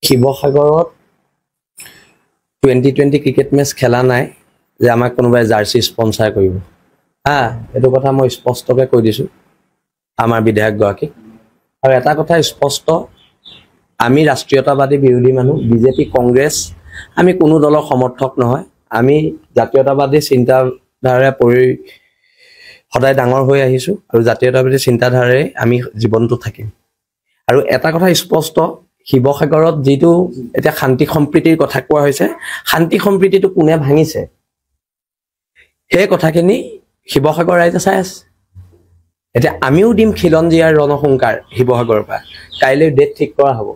শিৱসাগৰত 2020 cricket match খেলা নাই যে আমাক কোনোবাই জাৰ্চি স্পন্সৰ কৰিব এটো কথা মই স্পষ্টকৈ কৈ দিছো আমাৰ বিধায়ক গৰাকী আৰু এটা কথা স্পষ্ট আমি ৰাষ্ট্ৰীয়তাবাদী বিৰোধী মানুহ বিজেপি কংগ্ৰেছ আমি কোনো দলৰ সমৰ্থক নহয় আমি জাতীয়তাবাদী চিন্তাধাৰাৰে পৰি সদায় ডাঙৰ হৈ আহিছো আৰু জাতীয়তাবাদী চিন্তাধাৰাৰে আমি জীৱনটো থাকিম আৰু এটা কথা স্পষ্ট শিৱসাগৰত যেটো এটা শান্তি সম্প্ৰীতিৰ কথা কোৱা হৈছে শান্তি সম্প্ৰীতিটো কোনে ভাঙিছে এই কথাখিনি শিৱসাগৰ ৰাইজে চাই আছে এটা আমিও দিম খিলঞ্জিয়াৰ ৰণসংকাৰ শিৱসাগৰৰ পৰা কাইলৈ ডেট ঠিক কৰা হ'ব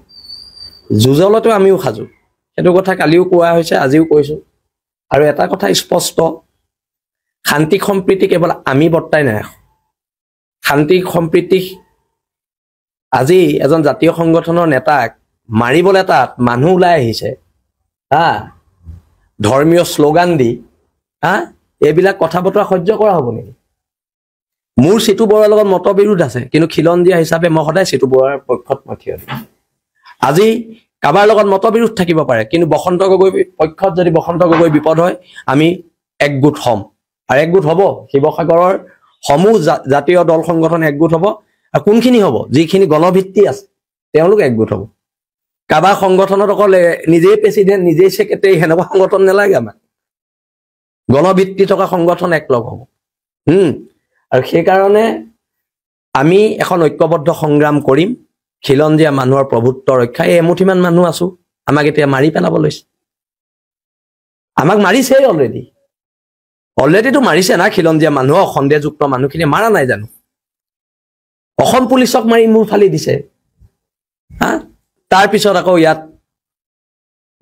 জুজলতো আমিও খাজু এটো কথা কালিও কোৱা হৈছে আজিও কৈছো আৰু এটা কথা স্পষ্ট শান্তি সম্প্ৰীতি কেৱল আমি বৰ্তাই নাই শান্তি সম্প্ৰীতি আজি এজন জাতীয় সংগঠনৰ নেতাক মাৰিবলৈ তাত মানুহ ওলাই আহিছে ধৰ্মীয় স্লোগান দি এইবিলাক কথা বতৰা সহ্য কৰা হ'ব নেকি মোৰ সিটু বৰাৰ লগত মতবিৰোধ আছে কিন্তু খিলঞ্জিয়া হিচাপে মই সদায় সিটু বৰাৰ পক্ষত মই থিয় আজি কাবাৰ লগত মতবিৰোধ থাকিব পাৰে কিন্তু বসন্ত গগৈ পক্ষত যদি বসন্ত গগৈ বিপদ হয় আমি একগোট হম আৰু একগোট হ'ব শিৱসাগৰৰ সমূহ জাতীয় দল সংগঠন একগোট হ'ব আৰু কোনখিনি হ'ব যিখিনি গণভিত্তি আছে তেওঁলোক একগোট হ'ব কাবা সংগঠনত অকল নিজেই প্ৰেসিডেন্ট নিজেই সেক্ৰেটাৰী হেনেকুৱা সংগঠন নেলাগে আমাক গণভিত্তি থকা সংগঠন একলগ হ'ব আৰু সেই কাৰণে আমি এখন ঐক্যবদ্ধ সংগ্ৰাম কৰিম খিলঞ্জিয়া মানুহৰ প্ৰভুত্ব ৰক্ষা এই এমুঠিমান মানুহ আছো আমাক এতিয়া মাৰি পেলাব লৈছে আমাক মাৰিছে অলৰেডি তো মাৰিছে না খিলঞ্জিয়া মানুহ সন্দেহযুক্ত মানুহখিনি মাৰা নাই জানো অসম পুলিচক মাৰি মূৰ ফালি দিছে তাৰ পিছত আকৌ ইয়াত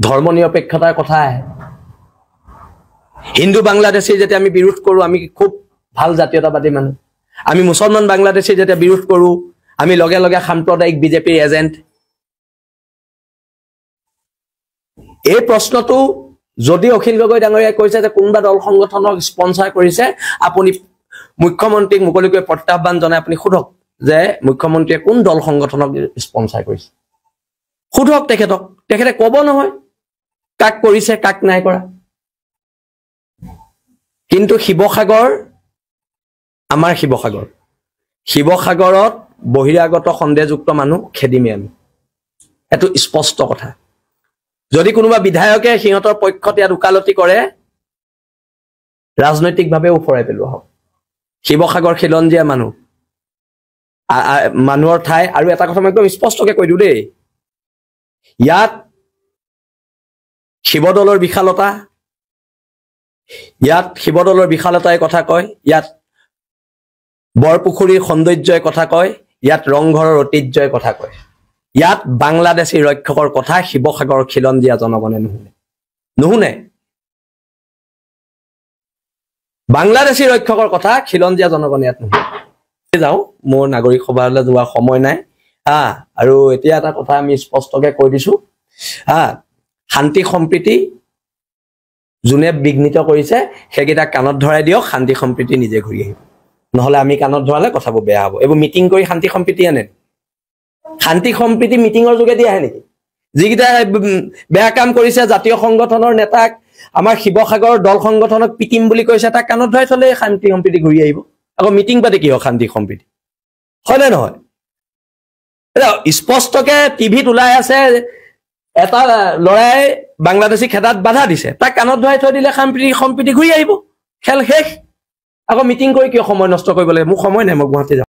ধৰ্ম নিৰপেক্ষতাৰ কথা আহে হিন্দু বাংলাদেশী যেতিয়া আমি বিৰোধ কৰো আমি খুব ভাল জাতীয়তাবাদী মানুহ আমি মুছলমান বাংলাদেশী যেতিয়া বিৰোধ কৰো আমি লগে লগে সাম্প্ৰদায়িক বিজেপিৰ এজেন্ট এই প্ৰশ্নটো যদি অখিল গগৈ ডাঙৰীয়াই কৈছে যে কোনবা দল সংগঠনক স্পন্সৰ কৰিছে আপুনি মুখ্যমন্ত্ৰীক মুকলিকৈ প্ৰত্যাহ্বান জনাই আপুনি খুধক যে মুখ্যমন্ত্ৰীয়ে কোন দল সংগঠনক স্পন্সৰ কৰিছে খুধক তেখেতে ক'ব নহয় কাক কৰিছে কাক নাই কৰা কিন্তু শিৱসাগৰ আমাৰ শিৱসাগৰত বহিৰাগত সন্দেহযুক্ত মানুহ খেদিমে আমি এটো স্পষ্ট কথা যদি কোনোবা বিধায়কে সিহঁতৰ পক্ষত ইয়াত উকালতি কৰে ৰাজনৈতিকভাৱে উফৰাই পেলোৱা হ'ব শিৱসাগৰ খিলঞ্জিয়া মানুহৰ ঠাই আৰু এটা কথা মই একদম স্পষ্টকৈ কৈ দিওঁ দেই ইয়াত শিৱদলৰ বিশালতাই কথা কয় ইয়াত বৰপুখুৰীৰ সৌন্দৰ্যই কথা কয় ইয়াত ৰংঘৰৰ ঐতিহ্যই কথা কয় ইয়াত বাংলাদেশী ৰক্ষকৰ কথা শিৱসাগৰ খিলঞ্জিয়া জনগণে নুশুনে বাংলাদেশী ৰক্ষকৰ কথা খিলঞ্জিয়া জনগণে ইয়াত নুশুনে যাওঁ মোৰ নাগৰিক সভালৈ যোৱাৰ সময় নাই আৰু এতিয়া এটা কথা আমি স্পষ্টকৈ কৈ দিছো শান্তি সম্প্ৰীতি যোনে বিঘ্নিত কৰিছে সেইকেইটা কাণত ধৰাই দিয়ক শান্তি সম্প্ৰীতি নিজে ঘূৰি আহিব নহলে আমি কাণত ধৰালে কথাবোৰ বেয়া হ'ব এইবোৰ মিটিং কৰি শান্তি সম্প্ৰীতি আনে শান্তি সম্প্ৰীতি মিটিঙৰ যোগেদি আহে নেকি যিকেইটা বেয়া কাম কৰিছে জাতীয় সংগঠনৰ নেতাক আমাৰ শিৱসাগৰৰ দল সংগঠনক পিটিম বুলি কৈছে তাক কাণত ধৰাই থলে শান্তি সম্প্ৰীতি ঘূৰি আহিব আকৌ মিটিং পাতি কি হয় শান্তি সম্প্ৰীতি হয় নে নহয় স্পষ্টকে টিভিত ওলাই আছে এটা লৰাই বাংলাদেশী খেদাত বাধা দিছে তাক কাণত ধৰাই থৈ দিলে সম্প্ৰীতি ঘূৰি আহিব খেল শেষ আকৌ মিটিং কৰি কিয় সময় নষ্ট কৰিব লাগে মোৰ সময় নাই মই গুৱাহাটী যাম